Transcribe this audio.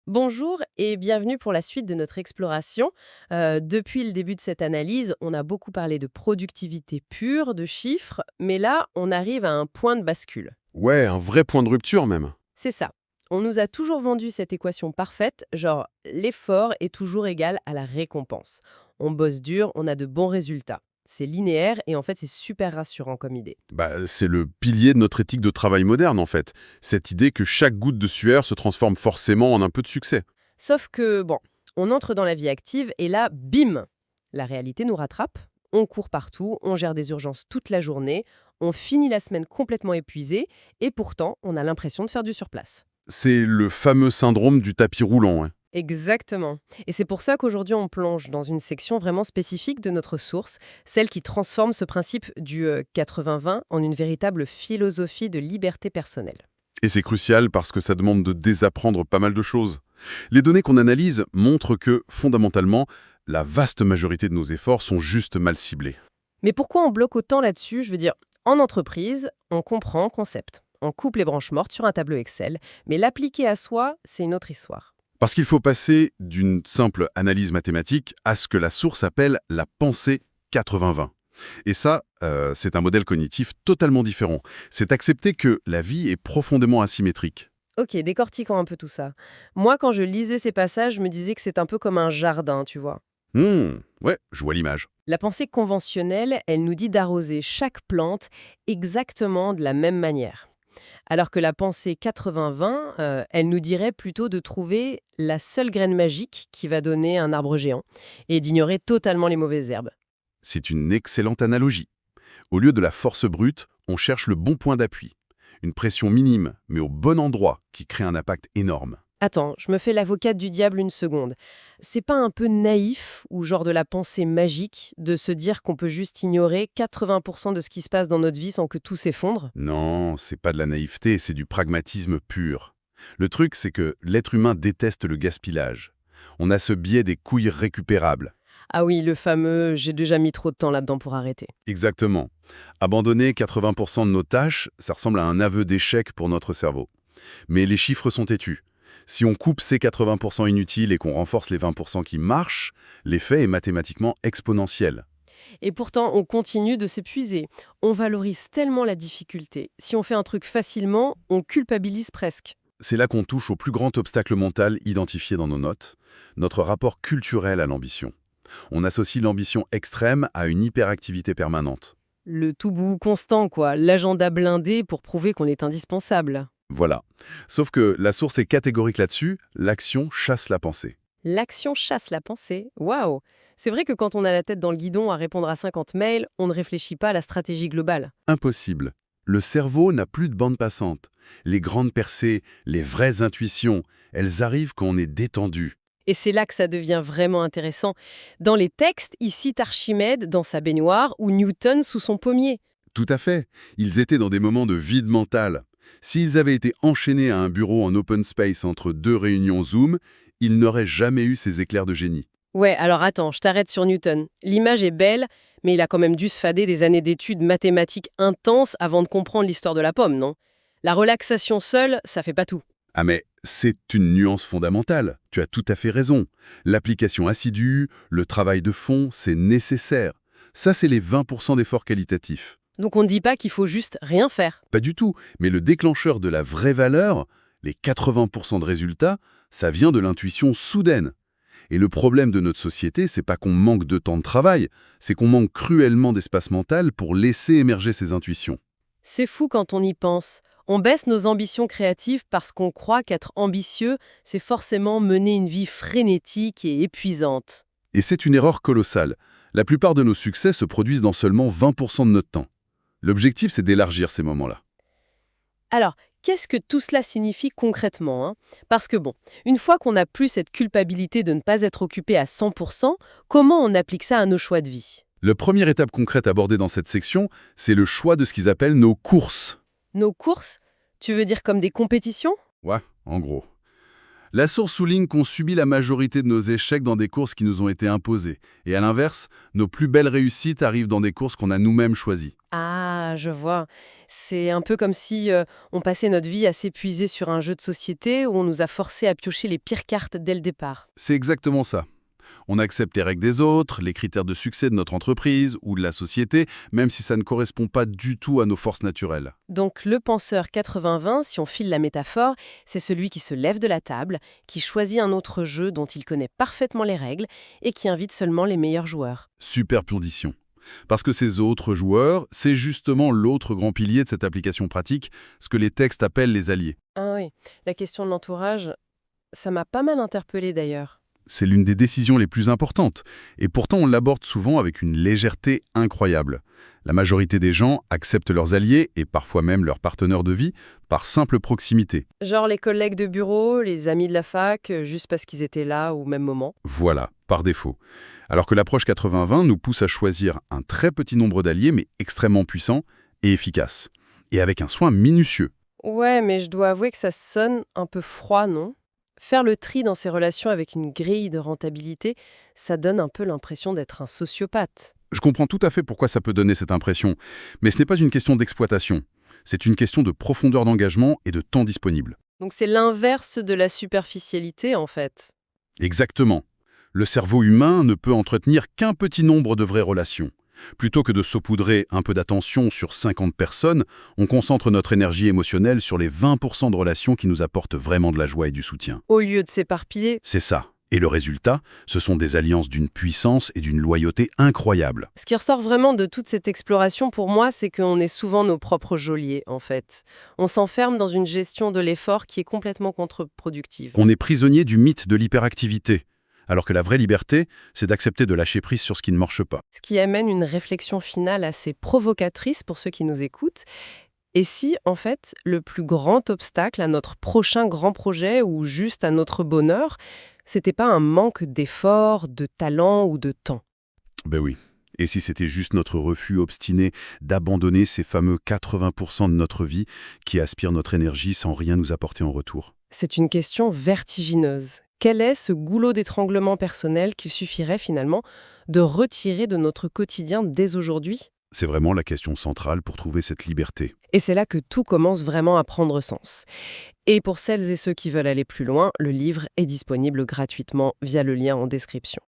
Bonjour et bienvenue pour la suite de notre exploration. Depuis le début de cette analyse, on a beaucoup parlé de productivité pure, de chiffres, mais là, on arrive à un point de bascule. Ouais, un vrai point de rupture même. C'est ça. On nous a toujours vendu cette équation parfaite, genre l'effort est toujours égal à la récompense. On bosse dur, on a de bons résultats. C'est linéaire et en fait, c'est super rassurant comme idée. C'est le pilier de notre éthique de travail moderne en fait. Cette idée que chaque goutte de sueur se transforme forcément en un peu de succès. Sauf que, bon, on entre dans la vie active et là, bim, la réalité nous rattrape. On court partout, on gère des urgences toute la journée, on finit la semaine complètement épuisé et pourtant, on a l'impression de faire du surplace. C'est le fameux syndrome du tapis roulant, hein. Exactement. Et c'est pour ça qu'aujourd'hui, on plonge dans une section vraiment spécifique de notre source, celle qui transforme ce principe du 80-20 en une véritable philosophie de liberté personnelle. Et c'est crucial parce que ça demande de désapprendre pas mal de choses. Les données qu'on analyse montrent que, fondamentalement, la vaste majorité de nos efforts sont juste mal ciblés. Mais pourquoi on bloque autant là-dessus? Je veux dire, en entreprise, on comprend le concept. On coupe les branches mortes sur un tableau Excel, mais l'appliquer à soi, c'est une autre histoire. Parce qu'il faut passer d'une simple analyse mathématique à ce que la source appelle la pensée 80-20. Et ça, c'est un modèle cognitif totalement différent. C'est accepter que la vie est profondément asymétrique. Ok, décortiquons un peu tout ça. Moi, quand je lisais ces passages, je me disais que c'est un peu comme un jardin, tu vois. Ouais, je vois l'image. La pensée conventionnelle, elle nous dit d'arroser chaque plante exactement de la même manière. Alors que la pensée 80-20, elle nous dirait plutôt de trouver la seule graine magique qui va donner un arbre géant et d'ignorer totalement les mauvaises herbes. C'est une excellente analogie. Au lieu de la force brute, on cherche le bon point d'appui. Une pression minime, mais au bon endroit, qui crée un impact énorme. Attends, je me fais l'avocate du diable une seconde. C'est pas un peu naïf, ou genre de la pensée magique, de se dire qu'on peut juste ignorer 80% de ce qui se passe dans notre vie sans que tout s'effondre? Non, c'est pas de la naïveté, c'est du pragmatisme pur. Le truc, c'est que l'être humain déteste le gaspillage. On a ce biais des couilles récupérables. Ah oui, le fameux «j'ai déjà mis trop de temps là-dedans pour arrêter». Exactement. Abandonner 80% de nos tâches, ça ressemble à un aveu d'échec pour notre cerveau. Mais les chiffres sont têtus. Si on coupe ces 80% inutiles et qu'on renforce les 20% qui marchent, l'effet est mathématiquement exponentiel. Et pourtant, on continue de s'épuiser. On valorise tellement la difficulté. Si on fait un truc facilement, on culpabilise presque. C'est là qu'on touche au plus grand obstacle mental identifié dans nos notes, notre rapport culturel à l'ambition. On associe l'ambition extrême à une hyperactivité permanente. Le tout bout constant, quoi. L'agenda blindé pour prouver qu'on est indispensable. Voilà. Sauf que la source est catégorique là-dessus, l'action chasse la pensée. L'action chasse la pensée. Waouh! C'est vrai que quand on a la tête dans le guidon à répondre à 50 mails, on ne réfléchit pas à la stratégie globale. Impossible. Le cerveau n'a plus de bande passante. Les grandes percées, les vraies intuitions, elles arrivent quand on est détendu. Et c'est là que ça devient vraiment intéressant. Dans les textes, il cite Archimède dans sa baignoire ou Newton sous son pommier. Tout à fait. Ils étaient dans des moments de vide mental. S'ils avaient été enchaînés à un bureau en open space entre deux réunions Zoom, ils n'auraient jamais eu ces éclairs de génie. Ouais, alors attends, je t'arrête sur Newton. L'image est belle, mais il a quand même dû se fader des années d'études mathématiques intenses avant de comprendre l'histoire de la pomme, non? La relaxation seule, ça fait pas tout. Ah mais c'est une nuance fondamentale. Tu as tout à fait raison. L'application assidue, le travail de fond, c'est nécessaire. Ça, c'est les 20% d'efforts qualitatifs. Donc on ne dit pas qu'il faut juste rien faire. Pas du tout, mais le déclencheur de la vraie valeur, les 80% de résultats, ça vient de l'intuition soudaine. Et le problème de notre société, c'est pas qu'on manque de temps de travail, c'est qu'on manque cruellement d'espace mental pour laisser émerger ces intuitions. C'est fou quand on y pense. On baisse nos ambitions créatives parce qu'on croit qu'être ambitieux, c'est forcément mener une vie frénétique et épuisante. Et c'est une erreur colossale. La plupart de nos succès se produisent dans seulement 20% de notre temps. L'objectif, c'est d'élargir ces moments-là. Alors, qu'est-ce que tout cela signifie concrètement, hein? Parce que bon, une fois qu'on n'a plus cette culpabilité de ne pas être occupé à 100%, comment on applique ça à nos choix de vie? La première étape concrète abordée dans cette section, c'est le choix de ce qu'ils appellent nos courses. Nos courses? Tu veux dire comme des compétitions? Ouais, en gros. La source souligne qu'on subit la majorité de nos échecs dans des courses qui nous ont été imposées. Et à l'inverse, nos plus belles réussites arrivent dans des courses qu'on a nous-mêmes choisies. Ah, je vois. C'est un peu comme si on passait notre vie à s'épuiser sur un jeu de société où on nous a forcés à piocher les pires cartes dès le départ. C'est exactement ça. On accepte les règles des autres, les critères de succès de notre entreprise ou de la société, même si ça ne correspond pas du tout à nos forces naturelles. Donc le penseur 80-20, si on file la métaphore, c'est celui qui se lève de la table, qui choisit un autre jeu dont il connaît parfaitement les règles et qui invite seulement les meilleurs joueurs. Super condition. Parce que ces autres joueurs, c'est justement l'autre grand pilier de cette application pratique, ce que les textes appellent les alliés. Ah oui, la question de l'entourage, ça m'a pas mal interpellée d'ailleurs. C'est l'une des décisions les plus importantes, et pourtant on l'aborde souvent avec une légèreté incroyable. La majorité des gens acceptent leurs alliés, et parfois même leurs partenaires de vie, par simple proximité. Genre les collègues de bureau, les amis de la fac, juste parce qu'ils étaient là au même moment. Voilà, par défaut. Alors que l'approche 80-20 nous pousse à choisir un très petit nombre d'alliés, mais extrêmement puissants et efficaces. Et avec un soin minutieux. Ouais, mais je dois avouer que ça sonne un peu froid, non? Faire le tri dans ses relations avec une grille de rentabilité, ça donne un peu l'impression d'être un sociopathe. Je comprends tout à fait pourquoi ça peut donner cette impression, mais ce n'est pas une question d'exploitation. C'est une question de profondeur d'engagement et de temps disponible. Donc c'est l'inverse de la superficialité en fait. Exactement. Le cerveau humain ne peut entretenir qu'un petit nombre de vraies relations. Plutôt que de saupoudrer un peu d'attention sur 50 personnes, on concentre notre énergie émotionnelle sur les 20% de relations qui nous apportent vraiment de la joie et du soutien. Au lieu de s'éparpiller, C'est ça. Et le résultat, ce sont des alliances d'une puissance et d'une loyauté incroyables. ce qui ressort vraiment de toute cette exploration pour moi, c'est qu'on est souvent nos propres geôliers en fait. On s'enferme dans une gestion de l'effort qui est complètement contre-productive. On est prisonnier du mythe de l'hyperactivité, alors que la vraie liberté, c'est d'accepter de lâcher prise sur ce qui ne marche pas. Ce qui amène une réflexion finale assez provocatrice pour ceux qui nous écoutent. Et si, en fait, le plus grand obstacle à notre prochain grand projet ou juste à notre bonheur, c'était pas un manque d'effort, de talent ou de temps? Ben oui. Et si c'était juste notre refus obstiné d'abandonner ces fameux 80% de notre vie qui aspirent notre énergie sans rien nous apporter en retour? C'est une question vertigineuse. Quel est ce goulot d'étranglement personnel qu'il suffirait finalement de retirer de notre quotidien dès aujourd'hui? C'est vraiment la question centrale pour trouver cette liberté. Et c'est là que tout commence vraiment à prendre sens. Et pour celles et ceux qui veulent aller plus loin, le livre est disponible gratuitement via le lien en description.